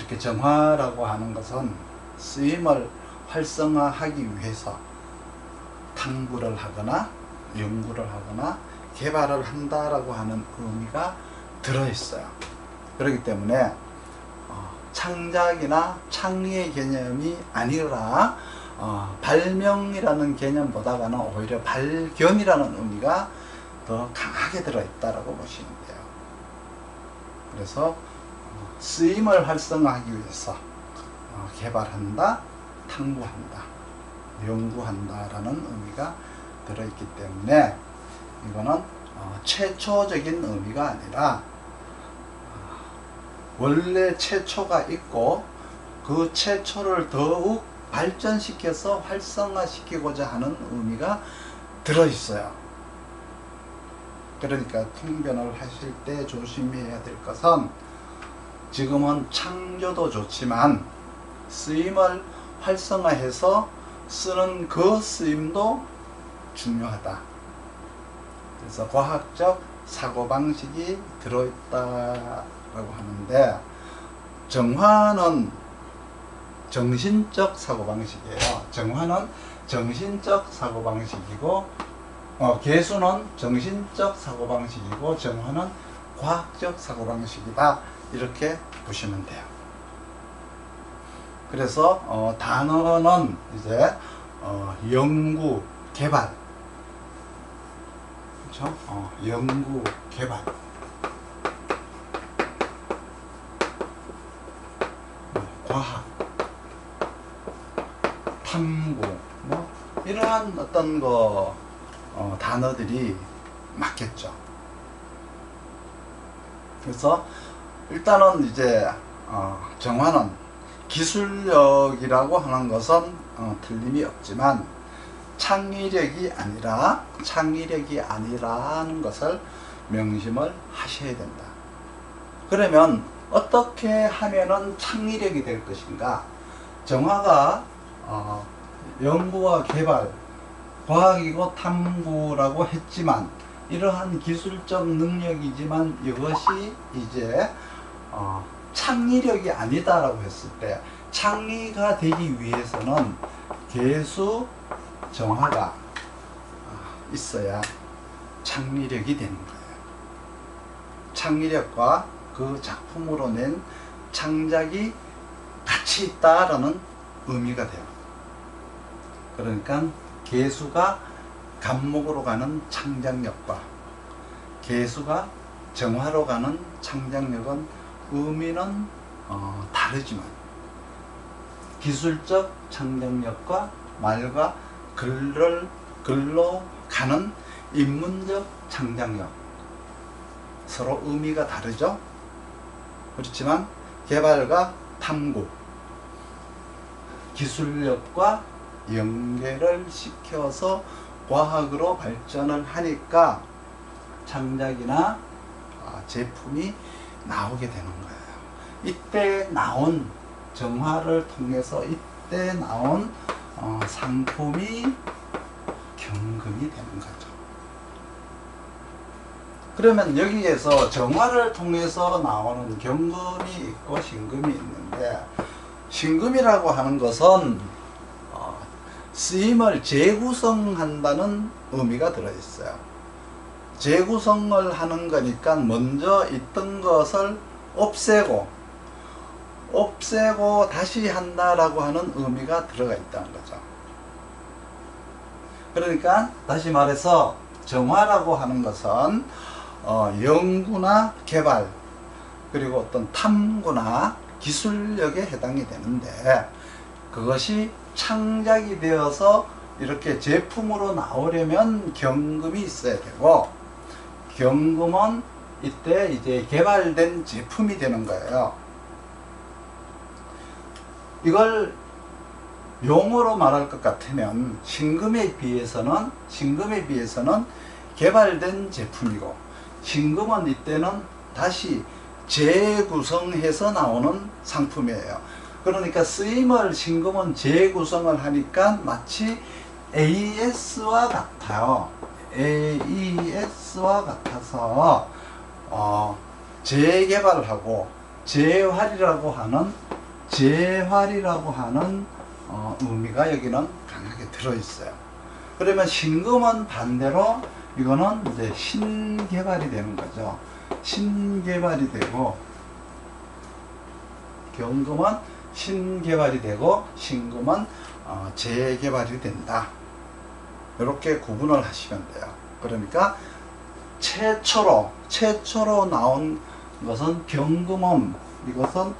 이렇게 정화라고 하는 것은 쓰임을 활성화하기 위해서 탐구를 하거나 연구를 하거나 개발을 한다라고 하는 의미가 들어있어요. 그렇기 때문에 창작이나 창의의 개념이 아니라 발명이라는 개념보다는 오히려 발견이라는 의미가 더 강하게 들어있다라고 보시면 돼요. 그래서 쓰임을 활성화하기 위해서 개발한다, 탐구한다, 연구한다라는 의미가 들어있기 때문에 이거는 최초적인 의미가 아니라 원래 최초가 있고 그 최초를 더욱 발전시켜서 활성화시키고자 하는 의미가 들어있어요. 그러니까 통변을 하실 때 조심해야 될 것은 지금은 창조도 좋지만 쓰임을 활성화해서 쓰는 그 쓰임도 중요하다. 그래서 과학적 사고방식이 들어있다라고 하는데 정화는 정신적 사고방식이에요. 정화는 정신적 사고방식이고 개수는 정신적 사고방식이고 정화는 과학적 사고방식이다. 이렇게 보시면 돼요. 그래서 단어는 이제 연구, 개발, 그렇죠? 연구, 개발, 과학, 탐구, 뭐 이러한 어떤 단어들이 맞겠죠. 그래서 일단은 이제 정화는 기술력이라고 하는 것은 틀림이 없지만 창의력이 아니라는 것을 명심을 하셔야 된다. 그러면 어떻게 하면은 창의력이 될 것인가? 정화가 연구와 개발, 과학이고 탐구라고 했지만 이러한 기술적 능력이지만 이것이 이제 창의력이 아니다라고 했을 때 창의가 되기 위해서는 개수, 정화가 있어야 창의력이 되는 거예요. 창의력과 그 작품으로 낸 창작이 같이 있다라는 의미가 돼요. 그러니까 개수가 감목으로 가는 창작력과 개수가 정화로 가는 창작력은 의미는 다르지만 기술적 창작력과 말과 글로 가는 인문적 창작력 서로 의미가 다르죠. 그렇지만 개발과 탐구, 기술력과 연계를 시켜서 과학으로 발전을 하니까 창작이나 제품이 나오게 되는 거예요. 이때 나온 정화를 통해서 이때 나온 상품이 경금이 되는 거죠. 그러면 여기에서 정화를 통해서 나오는 경금이 있고 신금이 있는데 신금이라고 하는 것은 쓰임을 재구성한다는 의미가 들어있어요. 재구성을 하는 거니까 먼저 있던 것을 없애고 다시 한다라고 하는 의미가 들어가 있다는 거죠. 그러니까 다시 말해서 정화라고 하는 것은 연구나 개발 그리고 어떤 탐구나 기술력에 해당이 되는데 그것이 창작이 되어서 이렇게 제품으로 나오려면 경금이 있어야 되고 경금은 이때 이제 개발된 제품이 되는 거예요. 이걸 용어로 말할 것 같으면 신금에 비해서는 개발된 제품이고 신금은 이때는 다시 재구성해서 나오는 상품이에요. 그러니까 쓰임을 신금은 재구성을 하니까 마치 AS와 같아요. AES와 같아서 재개발하고 재활이라고 하는 재활이라고 하는 의미가 여기는 강하게 들어있어요. 그러면 신금은 반대로 이거는 이제 신개발이 되는 거죠. 신개발이 되고, 경금은 신개발이 되고 신금은 재개발이 된다. 이렇게 구분을 하시면 돼요. 그러니까 최초로 나온 것은 경금음, 이것은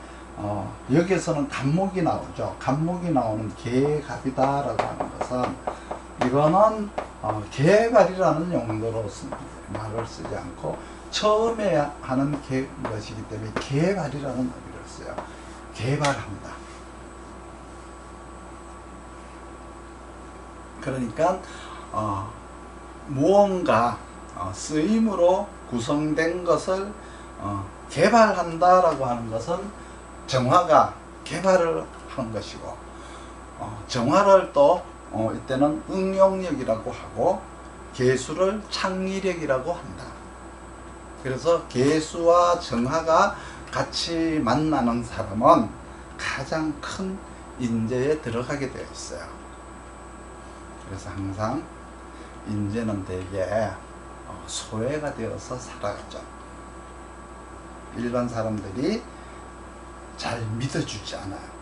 여기에서는 간목이 나오죠. 간목이 나오는 개갑이다라고 하는 것은, 이거는 개발이라는 용도로 말을 쓰지 않고 처음에 하는 것이기 때문에 개발이라는 의미를 써요. 개발한다. 그러니까 무언가 쓰임으로 구성된 것을 개발한다라고 하는 것은 정화가 개발을 한 것이고, 정화를 또 이때는 응용력이라고 하고 개수를 창의력이라고 한다. 그래서 개수와 정화가 같이 만나는 사람은 가장 큰 인재에 들어가게 되어 있어요. 그래서 항상 인재는 되게 소외가 되어서 살아가죠. 일반 사람들이 잘 믿어주지 않아요.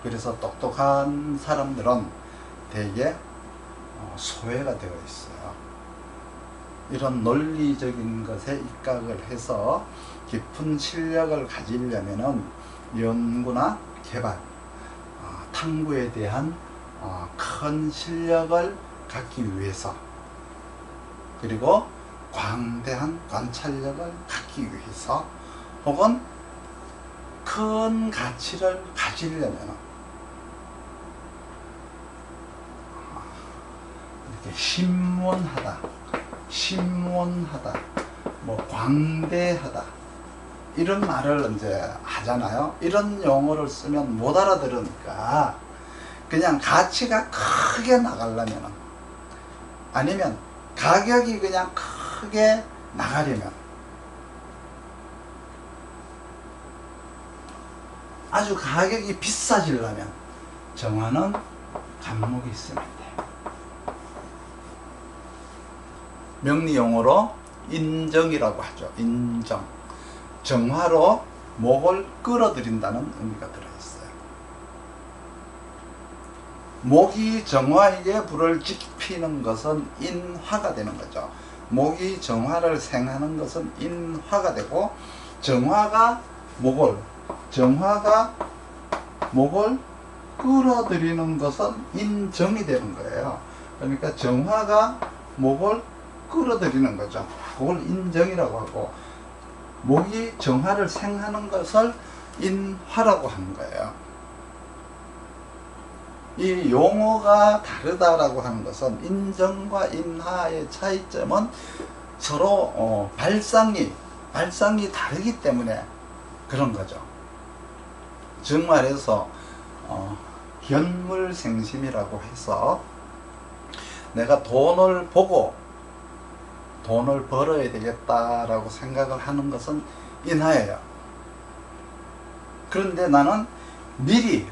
그래서 똑똑한 사람들은 되게 소외가 되어 있어요. 이런 논리적인 것에 입각을 해서 깊은 실력을 가지려면은 연구나 개발, 탐구에 대한 큰 실력을 갖기 위해서, 그리고 광대한 관찰력을 갖기 위해서, 혹은 큰 가치를 가지려면 이렇게 신문하다, 뭐 광대하다, 이런 말을 이제 하잖아요. 이런 용어를 쓰면 못 알아들으니까 그냥 가치가 크게 나가려면, 아니면 가격이 그냥 크게 나가려면, 아주 가격이 비싸지려면 정화는 간목이 있으면 돼요. 명리용어로 인정이라고 하죠. 인정. 정화로 목을 끌어들인다는 의미가 들어있어요. 목이 정화에게 불을 지피는 것은 인화가 되는 거죠. 목이 정화를 생하는 것은 인화가 되고, 정화가 목을 끌어들이는 것은 인정이 되는 거예요. 그러니까 정화가 목을 끌어들이는 거죠. 그걸 인정이라고 하고, 목이 정화를 생하는 것을 인화라고 하는 거예요. 이 용어가 다르다라고 하는 것은, 인정과 인화의 차이점은 서로 발상이 다르기 때문에 그런 거죠. 정말해서 견물생심이라고 해서 내가 돈을 보고 돈을 벌어야 되겠다라고 생각을 하는 것은 인하예요. 그런데 나는 미리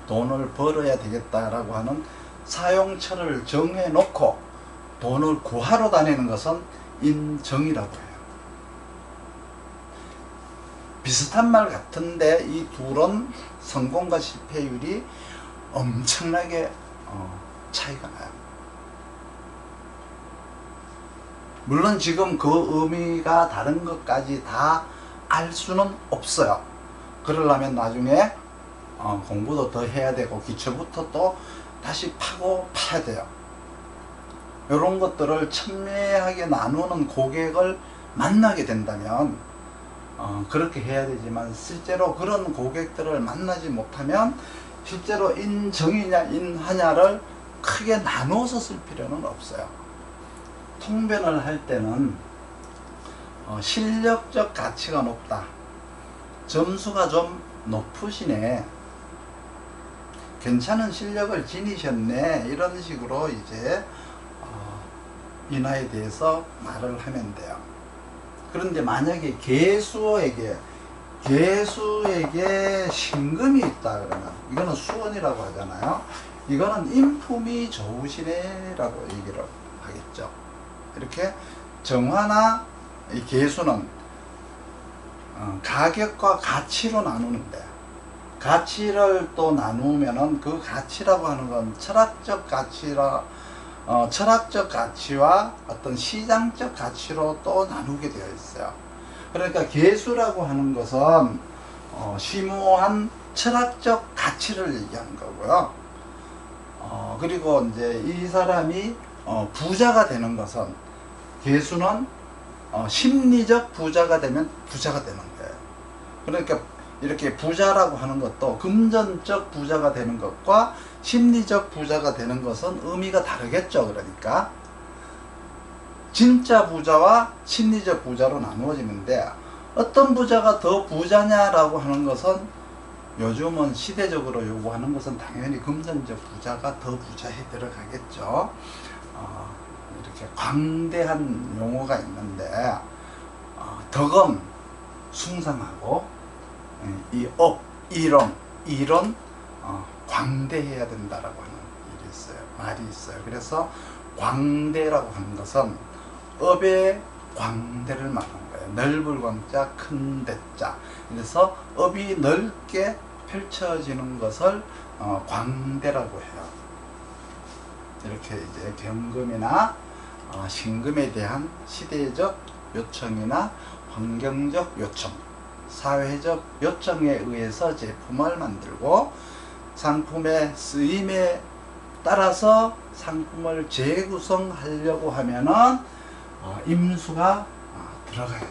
돈을 벌어야 되겠다라고 하는 사용처를 정해놓고 돈을 구하러 다니는 것은 인정이라고 해요. 비슷한 말 같은데 이 둘은 성공과 실패율이 엄청나게 차이가 나요. 물론 지금 그 의미가 다른 것까지 다 알 수는 없어요. 그러려면 나중에 공부도 더 해야 되고 기초부터 또 다시 파야 돼요. 이런 것들을 첨예하게 나누는 고객을 만나게 된다면 그렇게 해야 되지만, 실제로 그런 고객들을 만나지 못하면 실제로 인정이냐 인하냐를 크게 나누어서 쓸 필요는 없어요. 통변을 할 때는 실력적 가치가 높다, 점수가 좀 높으시네, 괜찮은 실력을 지니셨네, 이런 식으로 이제 인하에 대해서 말을 하면 돼요. 그런데 만약에 개수어에게 개수에게 신금이 있다 그러면 이거는 수원이라고 하잖아요. 이거는 인품이 좋으시네라고 얘기를 하겠죠. 이렇게 정화나 이 개수는 가격과 가치로 나누는데, 가치를 또 나누면은 그 가치라고 하는 건 철학적 가치와 어떤 시장적 가치로 또 나누게 되어 있어요. 그러니까 개수라고 하는 것은 심오한 철학적 가치를 얘기하는 거고요. 그리고 이제 이 사람이 부자가 되는 것은, 개수는 심리적 부자가 되면 부자가 되는 거예요. 그러니까 이렇게 부자라고 하는 것도 금전적 부자가 되는 것과 심리적 부자가 되는 것은 의미가 다르겠죠. 그러니까 진짜 부자와 심리적 부자로 나누어지는데, 어떤 부자가 더 부자냐라고 하는 것은 요즘은 시대적으로 요구하는 것은 당연히 금전적 부자가 더 부자에 들어가겠죠. 이렇게 광대한 용어가 있는데, 덕은 숭상하고 이 일은 광대해야 된다라고 하는 일이 있어요. 말이 있어요. 그래서 광대라고 하는 것은 업의 광대를 말하는 거예요. 넓을 광자, 큰 대자. 그래서 업이 넓게 펼쳐지는 것을 광대라고 해요. 이렇게 이제 경금이나 신금에 대한 시대적 요청이나 환경적 요청, 사회적 요청에 의해서 제품을 만들고 상품의 쓰임에 따라서 상품을 재구성하려고 하면은 임수가 들어가야 돼요.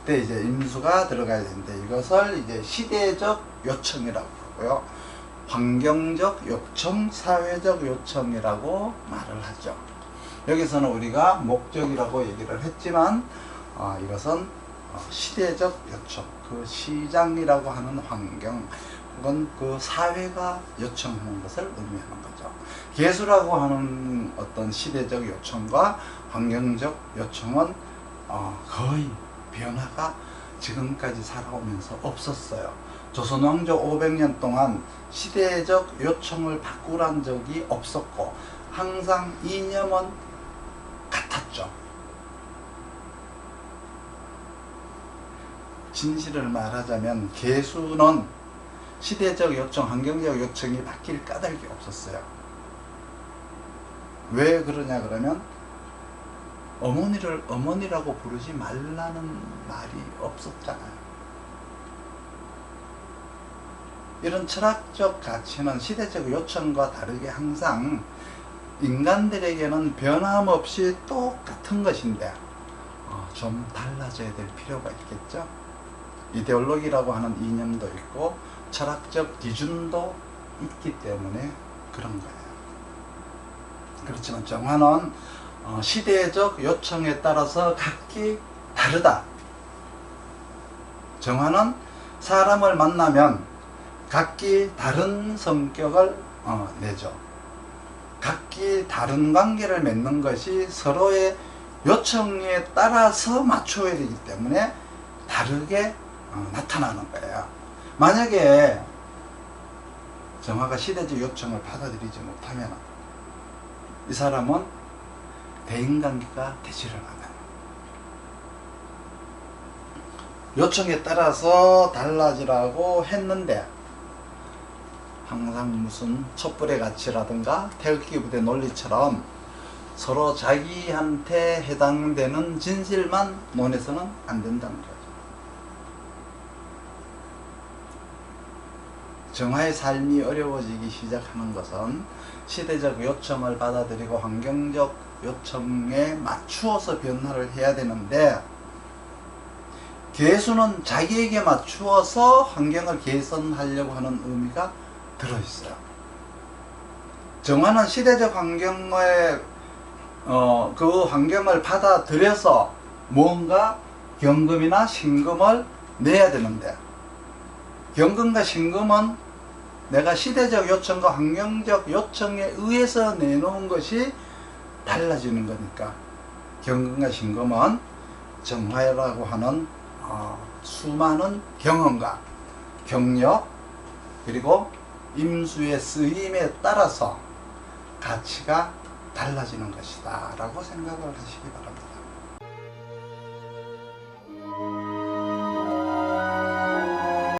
이때 이제 임수가 들어가야 되는데, 이것을 이제 시대적 요청이라고 하고요. 환경적 요청, 사회적 요청이라고 말을 하죠. 여기서는 우리가 목적이라고 얘기를 했지만 이것은 시대적 요청, 그 시장이라고 하는 환경 혹은 그 사회가 요청하는 것을 의미하는 거죠. 개수라고 하는 어떤 시대적 요청과 환경적 요청은 거의 변화가 지금까지 살아오면서 없었어요. 조선왕조 500년 동안 시대적 요청을 바꾸란 적이 없었고 항상 이념은 같았죠. 진실을 말하자면 개수는 시대적 요청, 환경적 요청이 바뀔 까닭이 없었어요. 왜 그러냐 그러면 어머니를 어머니라고 부르지 말라는 말이 없었잖아요. 이런 철학적 가치는 시대적 요청과 다르게 항상 인간들에게는 변함없이 똑같은 것인데 좀 달라져야 될 필요가 있겠죠. 이데올로기라고 하는 이념도 있고 철학적 기준도 있기 때문에 그런 거예요. 그렇지만 정화는 시대적 요청에 따라서 각기 다르다. 정화는 사람을 만나면 각기 다른 성격을 내죠. 각기 다른 관계를 맺는 것이 서로의 요청에 따라서 맞춰야 되기 때문에 다르게 나타나는 거예요. 만약에 정화가 시대적 요청을 받아들이지 못하면 이 사람은 대인관계가 되지를 않아요. 요청에 따라서 달라지라고 했는데 항상 무슨 촛불의 가치라든가 태극기 부대 논리처럼 서로 자기한테 해당되는 진실만 논해서는 안 된다는 거죠. 정화의 삶이 어려워지기 시작하는 것은 시대적 요청을 받아들이고 환경적 요청에 맞추어서 변화를 해야 되는데, 개수는 자기에게 맞추어서 환경을 개선하려고 하는 의미가 들어있어요. 정화는 시대적 환경에 그 환경을 받아들여서 뭔가 경금이나 신금을 내야 되는데, 경금과 신금은 내가 시대적 요청과 환경적 요청에 의해서 내놓은 것이 달라지는 거니까 경금과 신금은 정화라고 하는 수많은 경험과 경력 그리고 임수의 쓰임에 따라서 가치가 달라지는 것이다 라고 생각을 하시기 바랍니다.